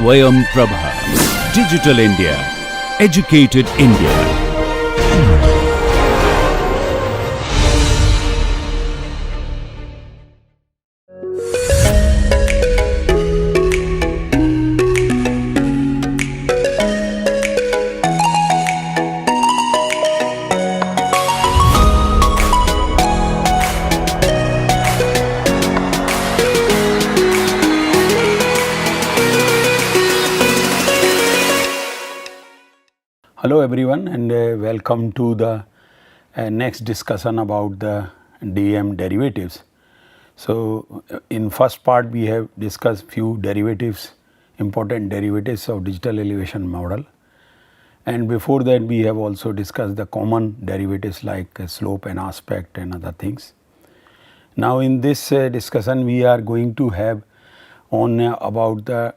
Swayam Prabha. Digital India. Educated India. Hello everyone and welcome to the next discussion about the DM derivatives. So in first part we have discussed few derivatives, important derivatives of digital elevation model, and before that we have also discussed the common derivatives like slope and aspect and other things. Now in this discussion we are going to have on about the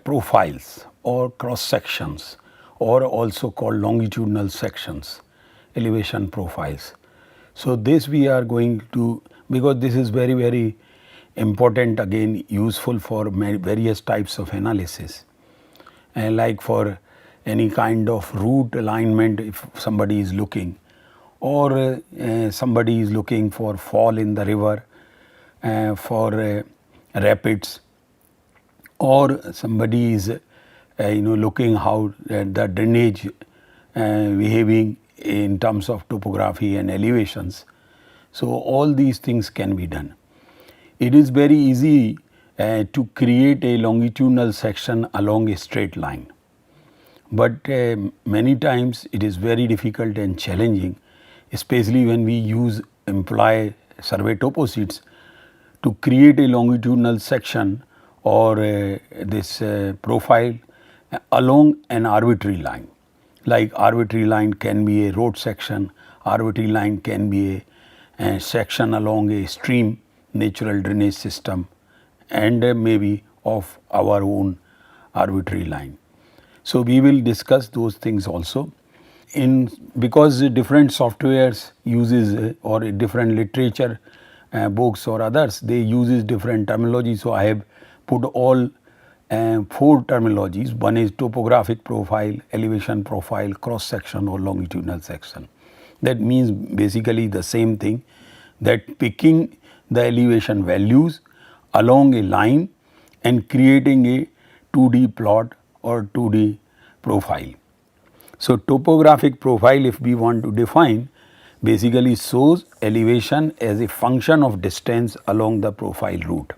profiles or cross sections, or also called longitudinal sections, elevation profiles. So this we are going to, because this is very important, again useful for various types of analysis, and like for any kind of route alignment if somebody is looking, or somebody is looking for fall in the river, for rapids, or somebody is looking how the drainage behaving in terms of topography and elevations. So all these things can be done. It is very easy to create a longitudinal section along a straight line, but many times it is very difficult and challenging, especially when we employ survey topo sheets to create a longitudinal section or this profile along an arbitrary line. Like arbitrary line can be a road section, arbitrary line can be a section along a stream, natural drainage system, and maybe of our own arbitrary line. So we will discuss those things also. Because different softwares uses or different literature books or others, they uses different terminology. So I have put all four terminologies. One is topographic profile, elevation profile, cross section or longitudinal section. That means basically the same thing, that picking the elevation values along a line and creating a 2D plot or 2D profile. So topographic profile, if we want to define, basically shows elevation as a function of distance along the profile route.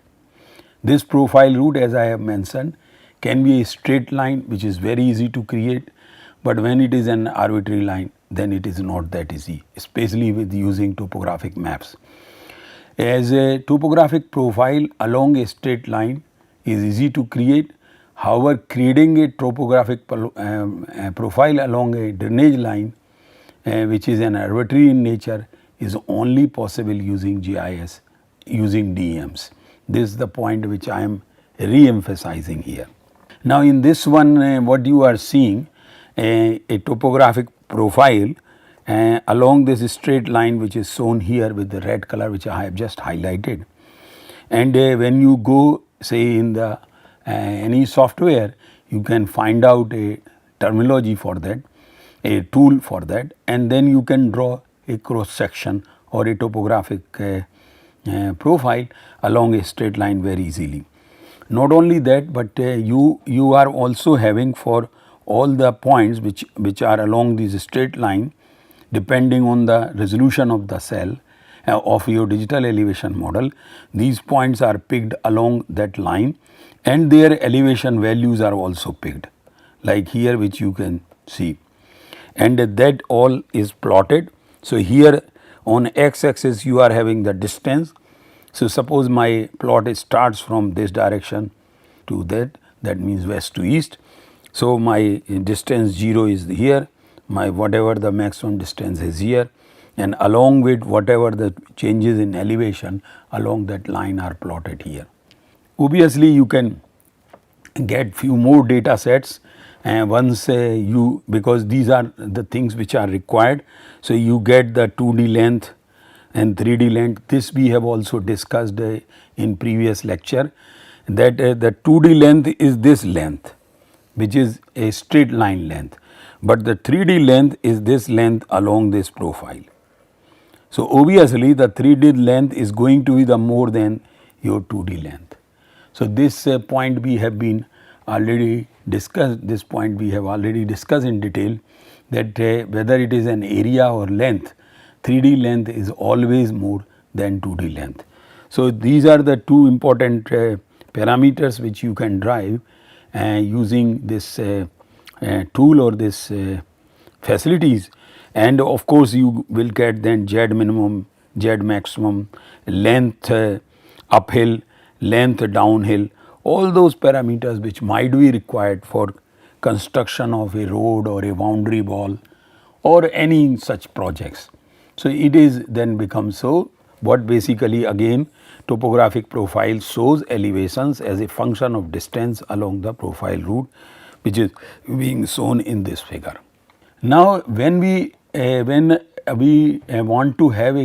This profile route, as I have mentioned, can be a straight line, which is very easy to create, but when it is an arbitrary line, then it is not that easy, especially with using topographic maps. As a topographic profile along a straight line is easy to create, however, creating a topographic profile along a drainage line, which is an arbitrary in nature, is only possible using GIS, using DEMs. This is the point which I am re-emphasizing here. Now in this one what you are seeing, a topographic profile along this straight line which is shown here with the red color which I have just highlighted. And when you go say in the any software, you can find out a terminology for that, a tool for that, and then you can draw a cross section or a topographic profile along a straight line very easily. Not only that, but you are also having for all the points which are along this straight line, depending on the resolution of the cell of your digital elevation model, these points are picked along that line and their elevation values are also picked, like here which you can see, and that all is plotted. So here on x axis you are having the distance. So suppose my plot starts from this direction to that means west to east. So my distance 0 is here, my whatever the maximum distance is here, and along with whatever the changes in elevation along that line are plotted here. Obviously you can get few more data sets once because these are the things which are required. So you get the 2D length and 3D length. This we have also discussed in previous lecture, that the 2D length is this length which is a straight line length, but the 3D length is this length along this profile. So, obviously the 3D length is going to be the more than your 2D length. So, this point we have been already discussed, this point we have already discussed in detail, that whether it is an area or length, 3D length is always more than 2D length. So, these are the two important parameters which you can drive using this tool or this facilities, and of course, you will get then Z minimum, Z maximum, length uphill, length downhill, all those parameters which might be required for construction of a road or a boundary wall or any such projects. So, it is then becomes so what basically again topographic profile shows elevations as a function of distance along the profile route, which is being shown in this figure. Now, when we want to have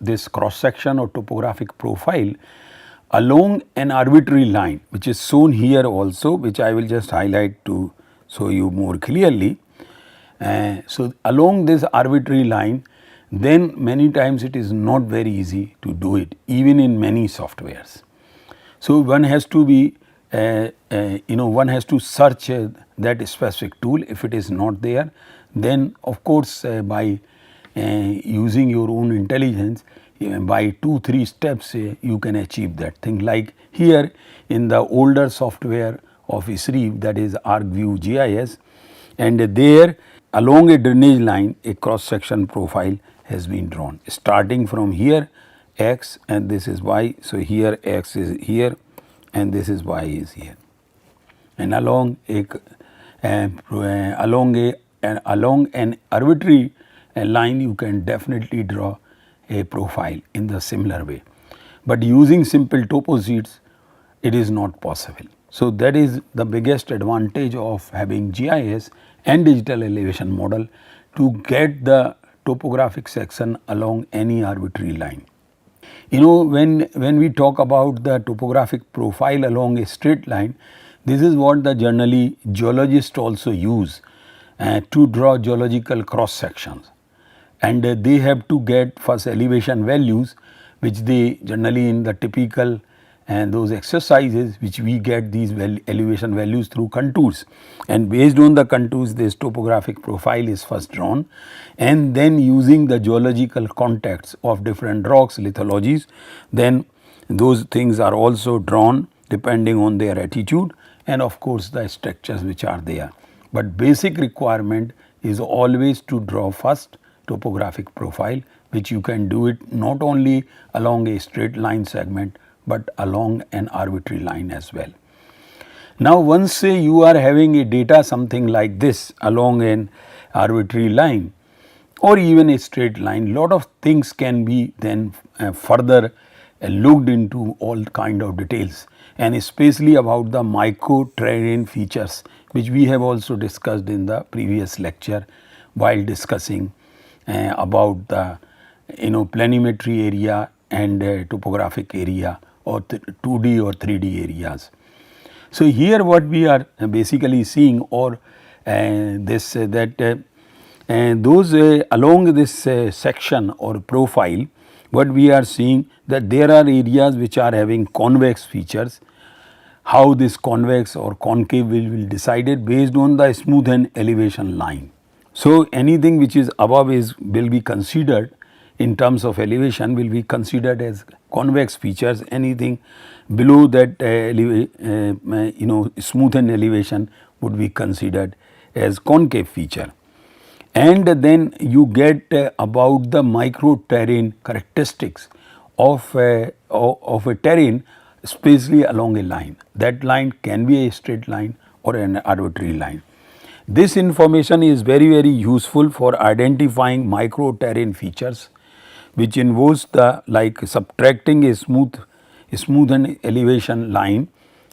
this cross section or topographic profile along an arbitrary line, which is shown here also, which I will just highlight to show you more clearly. So, along this arbitrary line, then many times it is not very easy to do it even in many softwares. So, one has to be one has to search that specific tool. If it is not there, then of course, by using your own intelligence, by 2-3 steps you can achieve that thing. Like here in the older software of ISRI, that is ArcView GIS, and there along a drainage line a cross section profile has been drawn starting from here x and this is y. So, here x is here and this is y is here, and along an arbitrary line you can definitely draw a profile in the similar way, but using simple topo sheets it is not possible. So, that is the biggest advantage of having GIS and digital elevation model to get the topographic section along any arbitrary line. You know, when we talk about the topographic profile along a straight line, this is what the generally geologists also use to draw geological cross sections, and they have to get first elevation values, which they generally in the typical and those exercises which we get these elevation values through contours, and based on the contours this topographic profile is first drawn, and then using the geological contacts of different rocks lithologies, then those things are also drawn depending on their attitude and of course the structures which are there. But basic requirement is always to draw first topographic profile, which you can do it not only along a straight line segment but along an arbitrary line as well. Now, once say you are having a data something like this along an arbitrary line or even a straight line, lot of things can be then further looked into all kind of details, and especially about the micro terrain features, which we have also discussed in the previous lecture while discussing about the planimetry area and topographic area or 2D or 3D areas. So, here what we are basically seeing or those along this section or profile, what we are seeing that there are areas which are having convex features. How this convex or concave will be decided based on the smoothen elevation line. So, anything which is above will be considered in terms of elevation will be considered as convex features, anything below that smoothen elevation would be considered as concave feature. And then you get about the micro terrain characteristics of a terrain, especially along a line. That line can be a straight line or an arbitrary line. This information is very useful for identifying micro terrain features, which involves the like subtracting a smoothen elevation line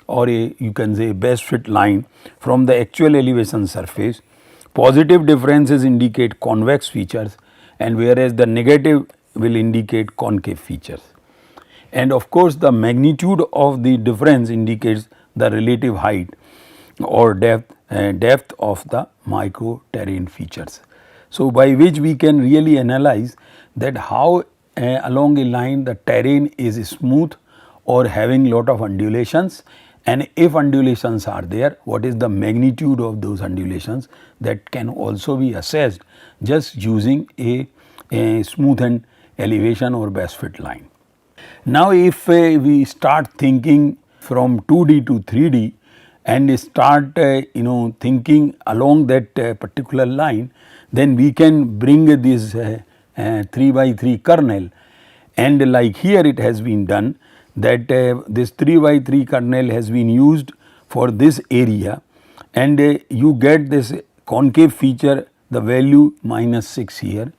or you can say best fit line from the actual elevation surface. Positive differences indicate convex features, and whereas the negative will indicate concave features. And of course, the magnitude of the difference indicates the relative height or depth depth of the micro terrain features. So, by which we can really analyze that how along a line the terrain is smooth or having lot of undulations, and if undulations are there, what is the magnitude of those undulations, that can also be assessed just using a smoothened elevation or best fit line. Now, if we start thinking from 2D to 3D and start thinking along that particular line, then we can bring this 3 by 3 kernel, and like here it has been done that this 3 by 3 kernel has been used for this area, and you get this concave feature, the value -6 here,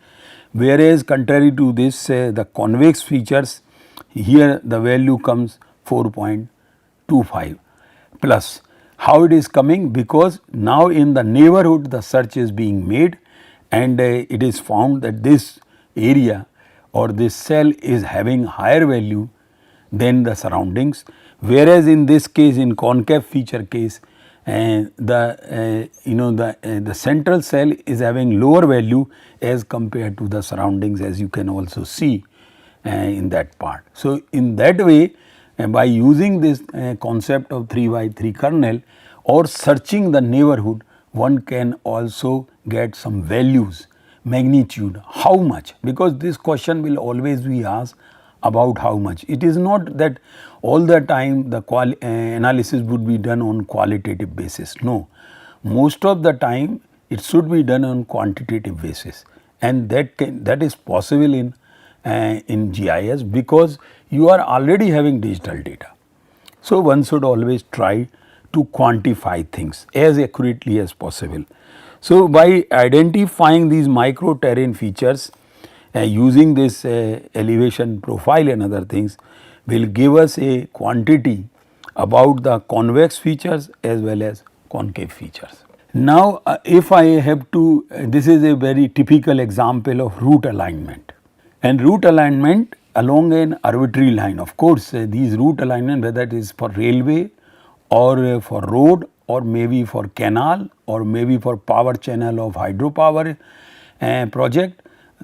whereas contrary to this the convex features, here the value comes 4.25 plus. How it is coming? Because now in the neighborhood the search is being made, and it is found that this area or this cell is having higher value than the surroundings, whereas in this case, in concave feature case, the central cell is having lower value as compared to the surroundings, as you can also see in that part. So, in that way, by using this concept of 3 by 3 kernel or searching the neighborhood, one can also get some values, magnitude, how much, because this question will always be asked about how much. It is not that all the time the analysis would be done on qualitative basis. No, most of the time it should be done on quantitative basis, and that is possible in GIS because you are already having digital data. So, one should always try to quantify things as accurately as possible. So, by identifying these micro terrain features using this elevation profile and other things will give us a quantity about the convex features as well as concave features. Now, if I have to, this is a very typical example of route alignment, and route alignment along an arbitrary line. Of course, these route alignment, whether it is for railway or for road or maybe for canal or maybe for power channel of hydropower project,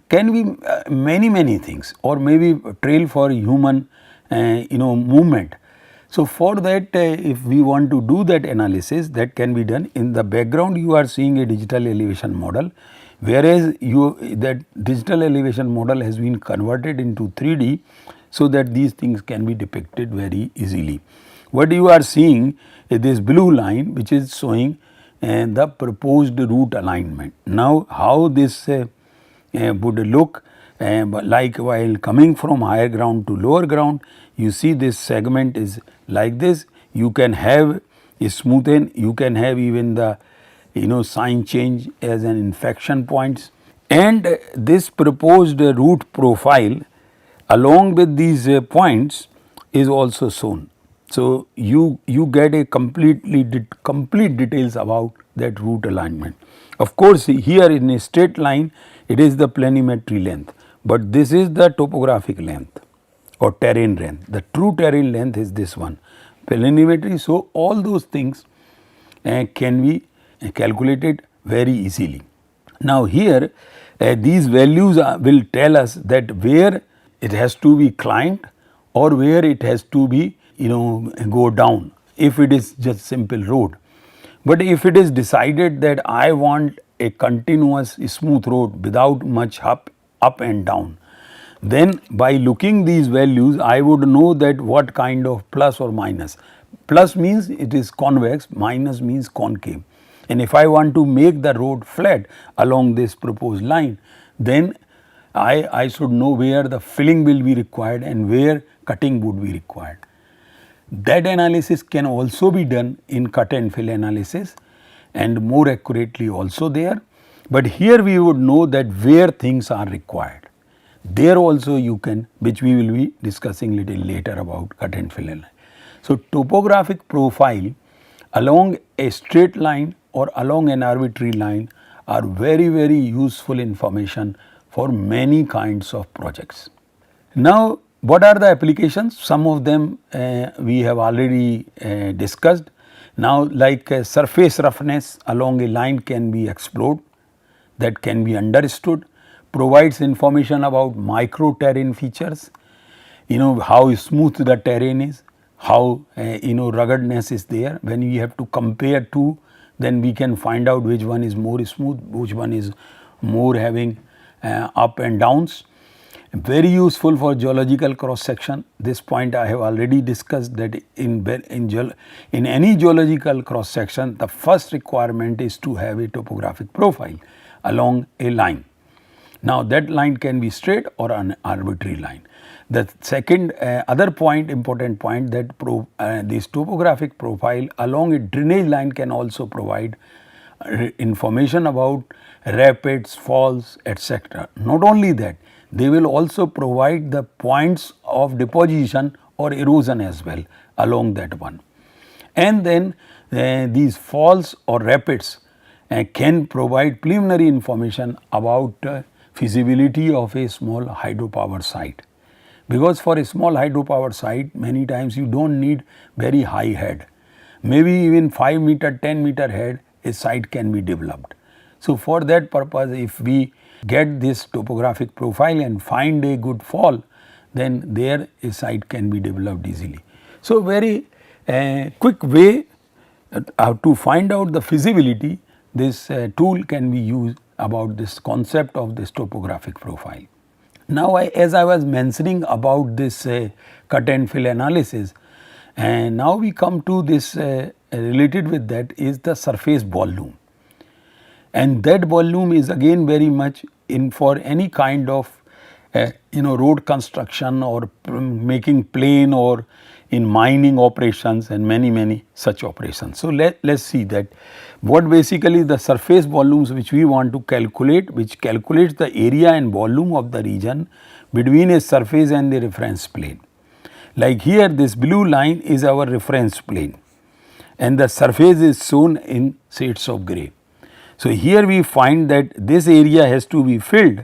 can be many things, or maybe trail for human movement. So, for that if we want to do that analysis, that can be done. In the background you are seeing a digital elevation model, whereas that digital elevation model has been converted into 3D, so that these things can be depicted very easily. What you are seeing is this blue line which is showing the proposed route alignment. Now, how this would look like while coming from higher ground to lower ground, you see this segment is like this. You can have a smoothen, you can have even the sign change as an inflection points, and this proposed route profile along with these points is also shown. So, you get a complete details about that route alignment. Of course, here in a straight line it is the planimetry length, but this is the topographic length or terrain length. The true terrain length is this one, planimetry. So, all those things can be calculated very easily. Now, here these values will tell us that where it has to be climbed or where it has to be go down if it is just simple road. But if it is decided that I want a continuous smooth road without much up and down, then by looking these values I would know that what kind of plus or minus. Plus means it is convex, minus means concave, and if I want to make the road flat along this proposed line, then I should know where the filling will be required and where cutting would be required. That analysis can also be done in cut and fill analysis and more accurately also there, but here we would know that where things are required. There also you can, which we will be discussing little later about cut and fill analysis. So, topographic profile along a straight line or along an arbitrary line are very useful information for many kinds of projects. Now, what are the applications? Some of them we have already discussed. Now like surface roughness along a line can be explored, that can be understood, provides information about micro terrain features, how smooth the terrain is, how ruggedness is there. When we have to compare two, then we can find out which one is more smooth, which one is more having up and downs. Very useful for geological cross section. This point I have already discussed, that in any geological cross section, the first requirement is to have a topographic profile along a line. Now that line can be straight or an arbitrary line. The second other point, important point, that this topographic profile along a drainage line can also provide information about rapids, falls, etc. Not only that, they will also provide the points of deposition or erosion as well along that one. And then these falls or rapids can provide preliminary information about feasibility of a small hydropower site. Because for a small hydropower site, many times you do not need very high head. Maybe even 5 meter, 10 meter head, a site can be developed. So for that purpose, if we get this topographic profile and find a good fall, then there a site can be developed easily. So very quick way to find out the feasibility, this tool can be used about this concept of this topographic profile. Now as I was mentioning about this cut and fill analysis, and now we come to this related with that is the surface volume. And that volume is again very much in for any kind of road construction or making plane or in mining operations and many such operations. So let's see that what basically the surface volumes which we want to calculate, which calculates the area and volume of the region between a surface and the reference plane. Like here, this blue line is our reference plane and the surface is shown in shades of grey. So here we find that this area has to be filled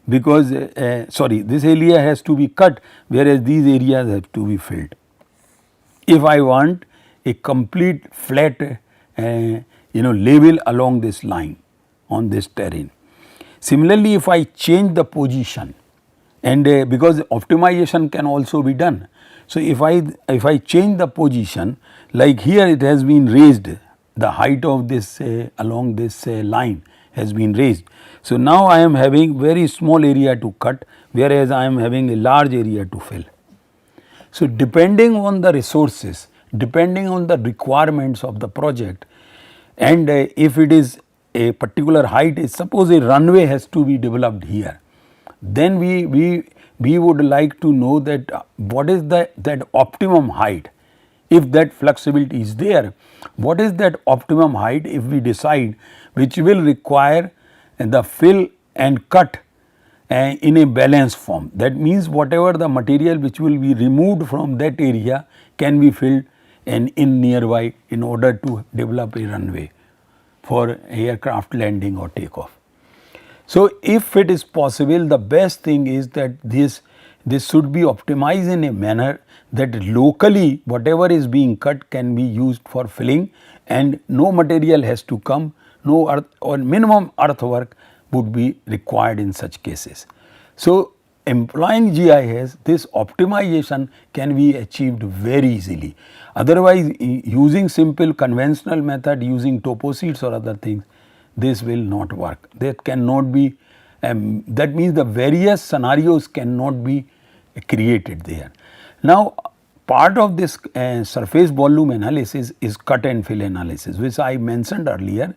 because this area has to be cut, whereas these areas have to be filled. If I want a complete flat level along this line on this terrain. Similarly, if I change the position, and because optimization can also be done. So if I change the position, like here it has been raised, the height of this along this line has been raised. So now I am having very small area to cut, whereas I am having a large area to fill. So depending on the resources, depending on the requirements of the project, and if it is a particular height, suppose a runway has to be developed here, then we would like to know that what is that optimum height. If that flexibility is there, what is that optimum height if we decide which will require the fill and cut in a balanced form. That means whatever the material which will be removed from that area can be filled and in nearby in order to develop a runway for aircraft landing or takeoff. So if it is possible, the best thing is that this should be optimized in a manner that locally whatever is being cut can be used for filling and no material has to come, no earth or minimum earthwork would be required in such cases. So employing GIS, this optimization can be achieved very easily. Otherwise, using simple conventional method, using topo sheets or other things, this will not work. That cannot be, that means the various scenarios cannot be created there. Now part of this surface volume analysis is cut and fill analysis, which I mentioned earlier,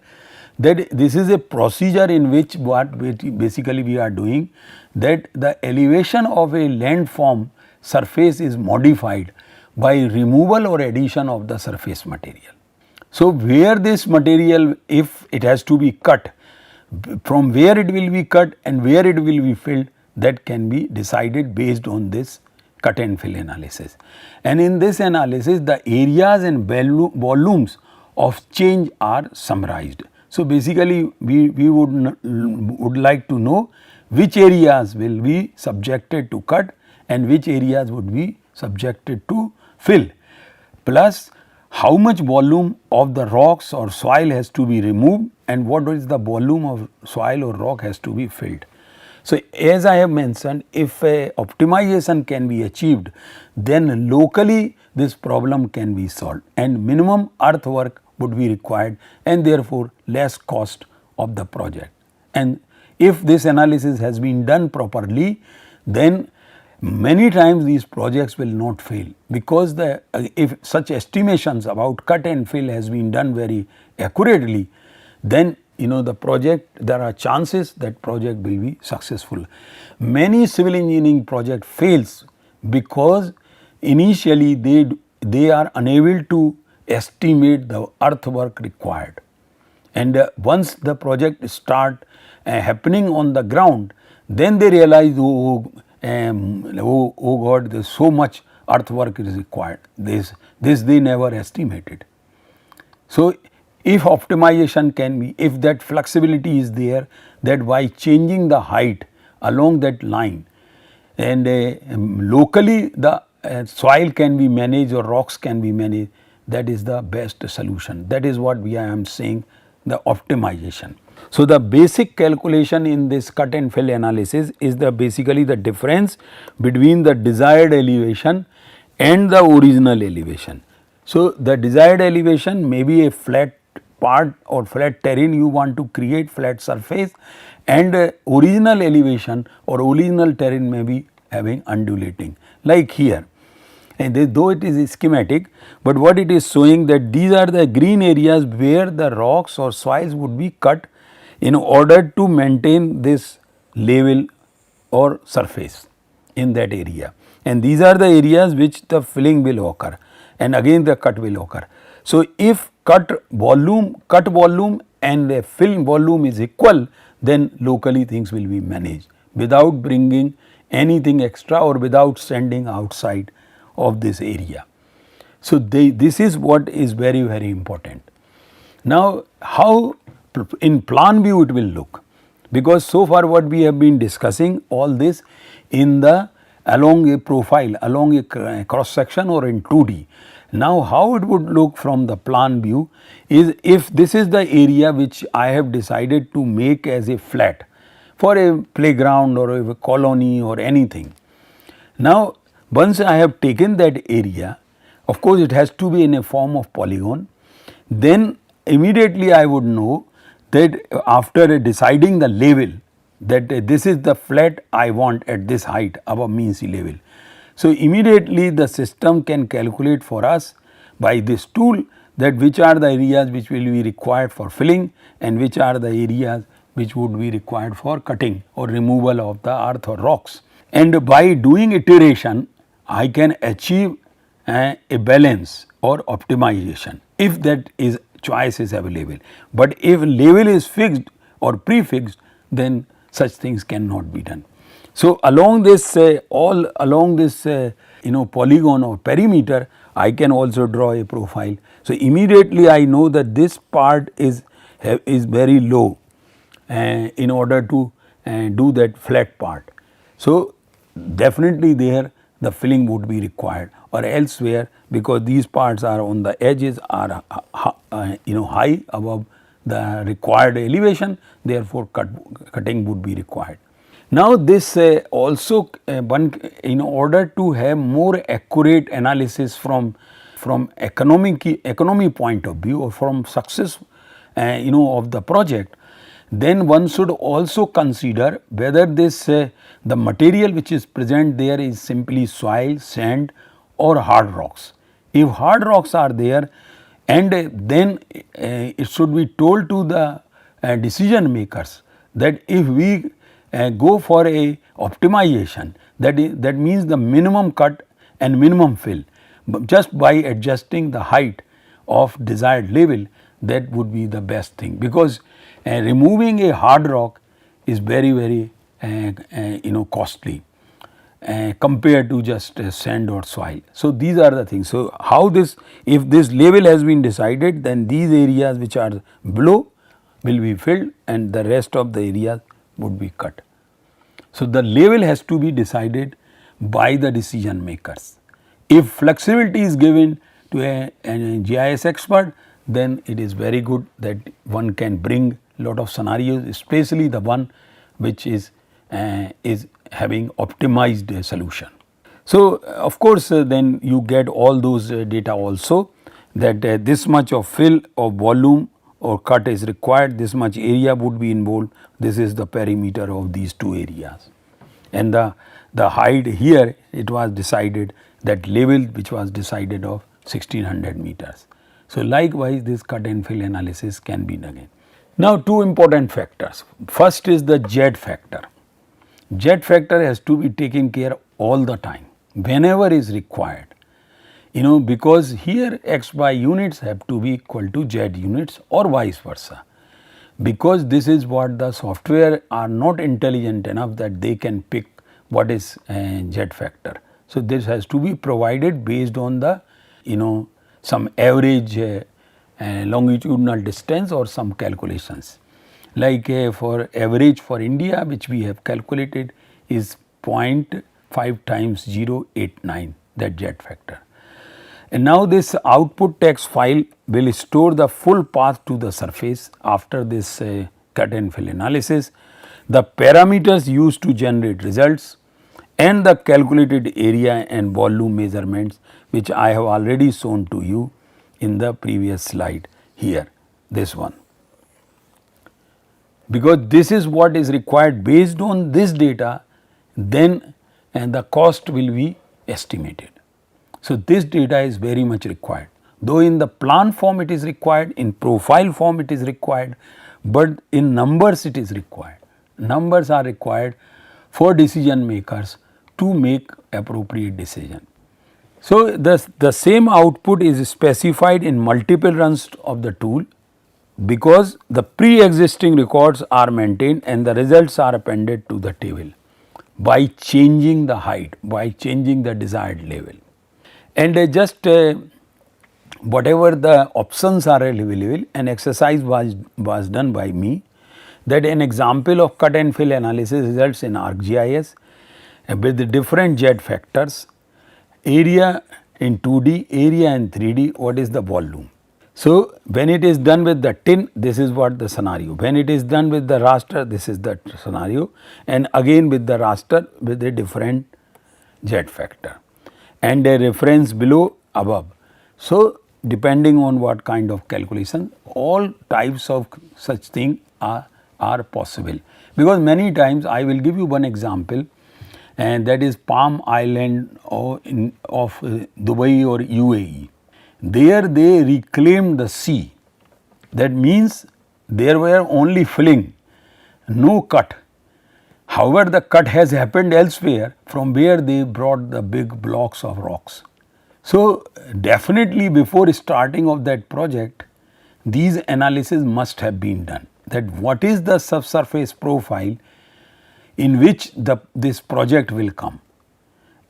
that this is a procedure in which what basically we are doing, that the elevation of a landform surface is modified by removal or addition of the surface material. So where this material, if it has to be cut, from where it will be cut and where it will be filled, that can be decided based on this cut and fill analysis. And in this analysis, the areas and volumes of change are summarized. So basically we would like to know which areas will be subjected to cut and which areas would be subjected to fill, plus how much volume of the rocks or soil has to be removed and what is the volume of soil or rock has to be filled. So, as I have mentioned, if a optimization can be achieved, then locally this problem can be solved and minimum earthwork would be required and therefore less cost of the project. And if this analysis has been done properly, then many times these projects will not fail, because if such estimations about cut and fill has been done very accurately, then the project, there are chances that project will be successful. Many civil engineering project fails because initially they are unable to estimate the earthwork required, and once the project start happening on the ground, then they realize, oh God, there is so much earthwork is required. This they never estimated. So, if optimization can be, if that flexibility is there, that by changing the height along that line and locally the soil can be managed or rocks can be managed, that is the best solution. That is what I am saying, the optimization. So, the basic calculation in this cut and fill analysis is basically the difference between the desired elevation and the original elevation. So, the desired elevation may be a flat part or flat terrain you want to create, flat surface, and original elevation or original terrain may be having undulating, like here. And though it is schematic, but what it is showing that these are the green areas where the rocks or soils would be cut in order to maintain this level or surface in that area, and these are the areas which the filling will occur and again the cut will occur. So, if cut volume and fill volume is equal, then locally things will be managed without bringing anything extra or without sending outside of this area. So, this is what is very, very important. Now, how in plan view it will look, because so far what we have been discussing all this in along a profile, along a cross section or in 2D. Now, how it would look from the plan view is, if this is the area which I have decided to make as a flat for a playground or a colony or anything. Now, once I have taken that area, of course, it has to be in a form of polygon, then immediately I would know that after deciding the level, that this is the flat I want at this height above mean sea level. So, immediately the system can calculate for us by this tool that which are the areas which will be required for filling and which are the areas which would be required for cutting or removal of the earth or rocks. And by doing iteration, I can achieve a balance or optimization if that is choice is available. But if level is fixed or prefixed, then such things cannot be done. So, along this all along this polygon or perimeter, I can also draw a profile. So, immediately I know that this part is very low in order to do that flat part. So, definitely there the filling would be required, or elsewhere, because these parts are on the edges are high above the required elevation, therefore cutting would be required. Now, this also one, in order to have more accurate analysis from economy point of view or from success of the project, then one should also consider whether this the material which is present there is simply soil, sand or hard rocks. If hard rocks are there, and then it should be told to the decision makers that if we go for a optimization, that means the minimum cut and minimum fill, just by adjusting the height of desired level, that would be the best thing, because removing a hard rock is very, very costly compared to just sand or soil. So, these are the things. So, how this, if this level has been decided, then these areas which are below will be filled and the rest of the areas would be cut. So, the level has to be decided by the decision makers. If flexibility is given to a GIS expert, then it is very good that one can bring lot of scenarios, especially the one which is having optimized solution. So, of course, then you get all those data also, that this much of fill or volume or cut is required, this much area would be involved, this is the perimeter of these two areas. And the height here, it was decided, that level which was decided of 1600 meters. So, likewise this cut and fill analysis can be done again. Now, two important factors. First is the Z factor. Z factor has to be taken care all the time, whenever is required. Because here x by units have to be equal to Z units or vice versa. Because this is what the software are not intelligent enough that they can pick what is Z factor. So, this has to be provided based on the some average longitudinal distance or some calculations. Like for average for India, which we have calculated, is 0.5 times 0.89, that Z factor. And now this output text file will store the full path to the surface after this cut and fill analysis, the parameters used to generate results, and the calculated area and volume measurements, which I have already shown to you in the previous slide here, this one. Because this is what is required, based on this data, then the cost will be estimated. So, this data is very much required, though in the plan form it is required, in profile form it is required, but in numbers it is required. Numbers are required for decision makers to make appropriate decision. So, the same output is specified in multiple runs of the tool, because the pre-existing records are maintained and the results are appended to the table by changing the height, by changing the desired level. And just whatever the options are available, an exercise was done by me, that an example of cut and fill analysis results in ArcGIS with the different Z factors, area in 2D, area in 3D, what is the volume. So, when it is done with the tin, this is what the scenario, when it is done with the raster, this is the scenario, and again with the raster with a different Z factor and a reference below above. So, depending on what kind of calculation, all types of such thing are possible, because many times I will give you one example, and that is Palm Island of Dubai or UAE. There they reclaimed the sea, that means there were only filling, no cut. However, the cut has happened elsewhere, from where they brought the big blocks of rocks. So, definitely before starting of that project, these analysis must have been done, that what is the subsurface profile in which this project will come,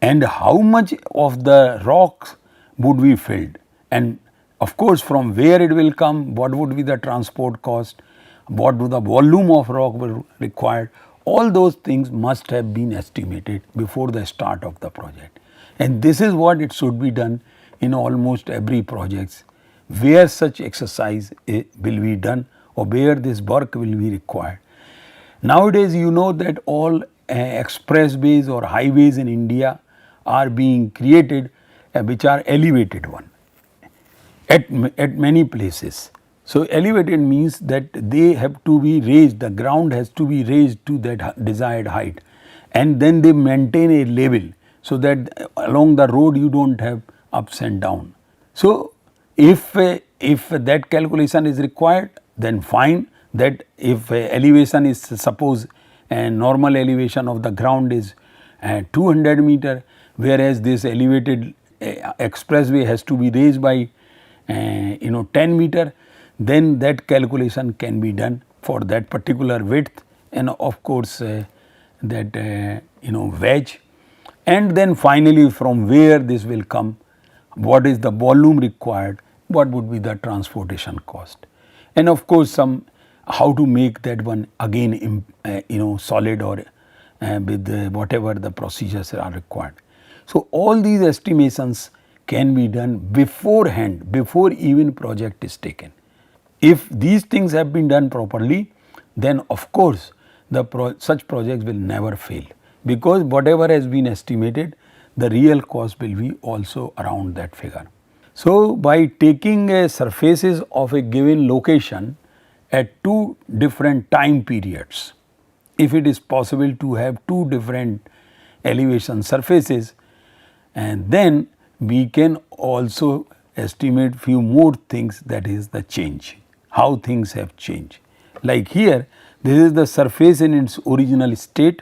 and how much of the rocks would be filled, and of course, from where it will come, what would be the transport cost, what would the volume of rock will required. All those things must have been estimated before the start of the project, and this is what it should be done in almost every project where such exercise will be done or where this work will be required. Nowadays, you know that all expressways or highways in India are being created which are elevated one at many places. So, elevated means that they have to be raised, the ground has to be raised to that desired height, and then they maintain a level, so that along the road you do not have ups and down. So, if that calculation is required, then fine, that if elevation is, suppose normal elevation of the ground is 200 meter, whereas this elevated expressway has to be raised by 10 meter, then that calculation can be done for that particular width, and of course that wedge, and then finally from where this will come, what is the volume required, what would be the transportation cost, and of course some how to make that one again solid or with whatever the procedures are required. So, all these estimations can be done beforehand, before even project is taken. If these things have been done properly, then of course such projects will never fail, because whatever has been estimated, the real cost will be also around that figure. So, by taking surfaces of a given location at two different time periods, if it is possible to have two different elevation surfaces, and then we can also estimate few more things, that is the change, how things have changed. Like here, this is the surface in its original state.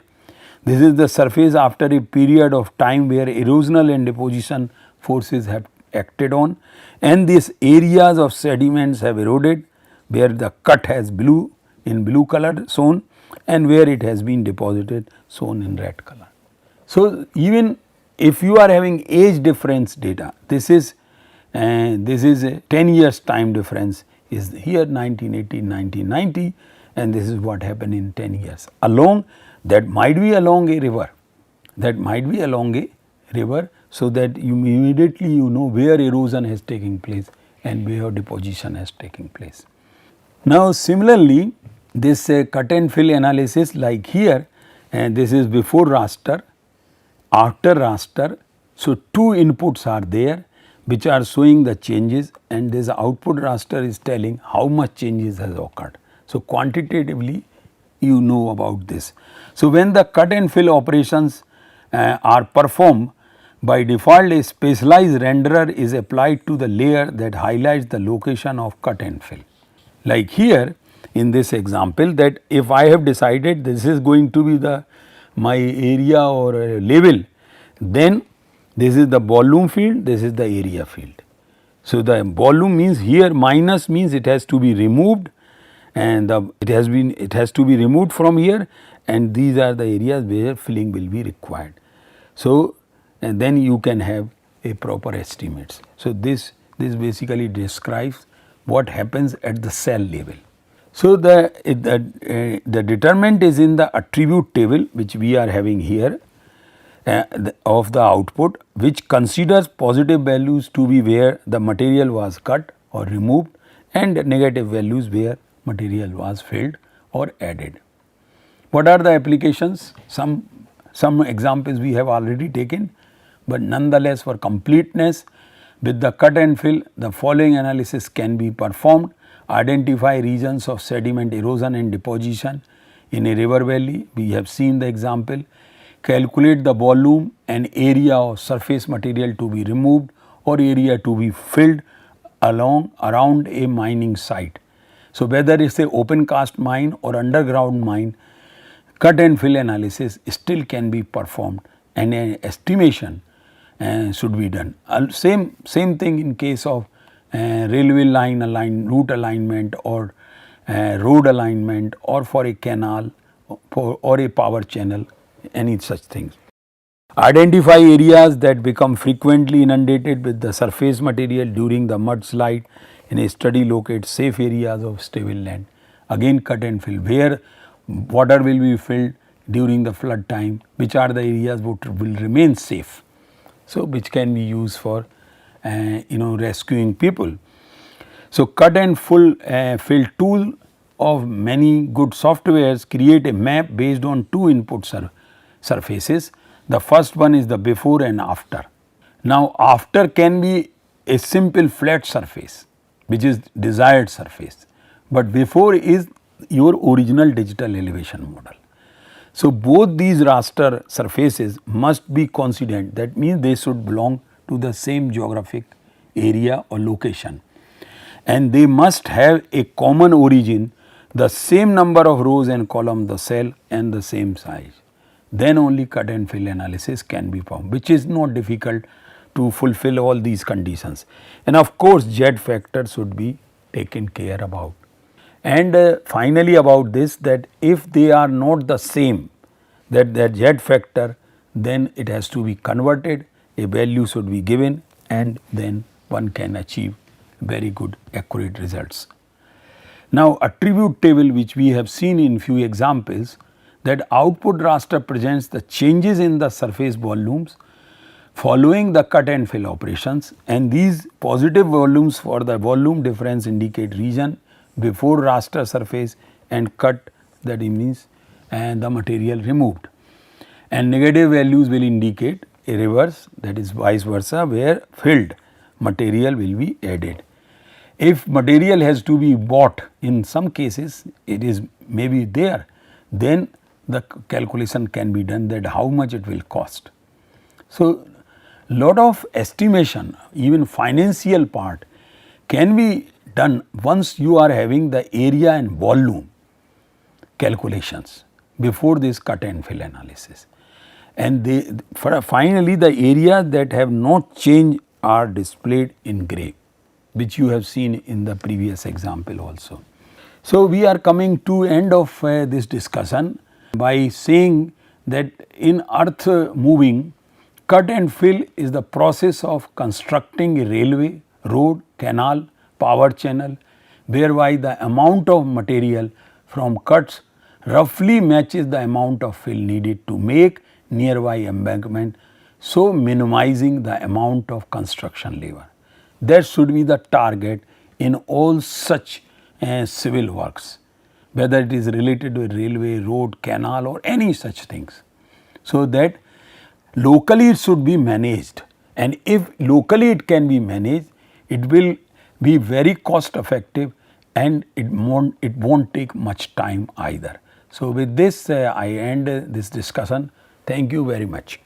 This is the surface after a period of time where erosional and deposition forces have acted on, and these areas of sediments have eroded, where the cut has blue in blue color shown, and where it has been deposited shown in red color. So, even if you are having age difference data, this is a 10 years time difference is here 1980, 1990, and this is what happened in 10 years. Along that might be along a river, so that you immediately you know where erosion has taken place and where deposition has taken place. Now, similarly, this cut and fill analysis, like here, and this is before raster, after raster. So, two inputs are there which are showing the changes, and this output raster is telling how much changes has occurred. So, quantitatively you know about this. So, when the cut and fill operations are performed, by default a specialized renderer is applied to the layer that highlights the location of cut and fill. Like here in this example, that if I have decided this is going to be my area or level, then this is the volume field, this is the area field. So, the volume means here minus means it has to be removed, and it has to be removed from here, and these are the areas where filling will be required. So, and then you can have a proper estimates. So, this basically describes what happens at the cell level. So, the determinant is in the attribute table which we are having here of the output, which considers positive values to be where the material was cut or removed, and negative values where material was filled or added. What are the applications? Some examples we have already taken, but nonetheless for completeness, with the cut and fill the following analysis can be performed. Identify regions of sediment erosion and deposition in a river valley, we have seen the example. Calculate the volume and area of surface material to be removed or area to be filled around a mining site. So, whether it is a open cast mine or underground mine, cut and fill analysis still can be performed, and an estimation should be done. Same thing in case of railway line route alignment or road alignment, or for a canal or a power channel, any such things. Identify areas that become frequently inundated with the surface material during the mudslide. In a study, locate safe areas of stable land. Again, cut and fill, where water will be filled during the flood time, which are the areas which will remain safe. So, which can be used for rescuing people. So, cut and fill tool of many good softwares create a map based on two input surfaces. The first one is the before and after. Now, after can be a simple flat surface which is desired surface, but before is your original digital elevation model. So, both these raster surfaces must be coincident, that means they should belong to the same geographic area or location, and they must have a common origin, the same number of rows and columns, the cell, and the same size. Then only cut and fill analysis can be performed, which is not difficult to fulfill all these conditions. And of course, Z factor should be taken care about. And finally, about this, that if they are not the same, that Z factor, then it has to be converted, a value should be given, and then one can achieve very good accurate results. Now, attribute table, which we have seen in few examples, that output raster presents the changes in the surface volumes following the cut and fill operations, and these positive volumes for the volume difference indicate region before raster surface and cut, that means and the material removed, and negative values will indicate a reverse, that is vice versa, where filled material will be added. If material has to be bought, in some cases it is maybe there, then the calculation can be done that how much it will cost. So, lot of estimation, even financial part, can be done once you are having the area and volume calculations before this cut and fill analysis. And finally, the areas that have not changed are displayed in grey, which you have seen in the previous example also. So, we are coming to end of this discussion by saying that in earth moving, cut and fill is the process of constructing a railway, road, canal, power channel, whereby the amount of material from cuts roughly matches the amount of fill needed to make nearby embankment, so minimizing the amount of construction labor. That should be the target in all such civil works, whether it is related to a railway, road, canal or any such things. So, that locally it should be managed, and if locally it can be managed, it will be very cost effective and it won't take much time either. So, with this I end this discussion. Thank you very much.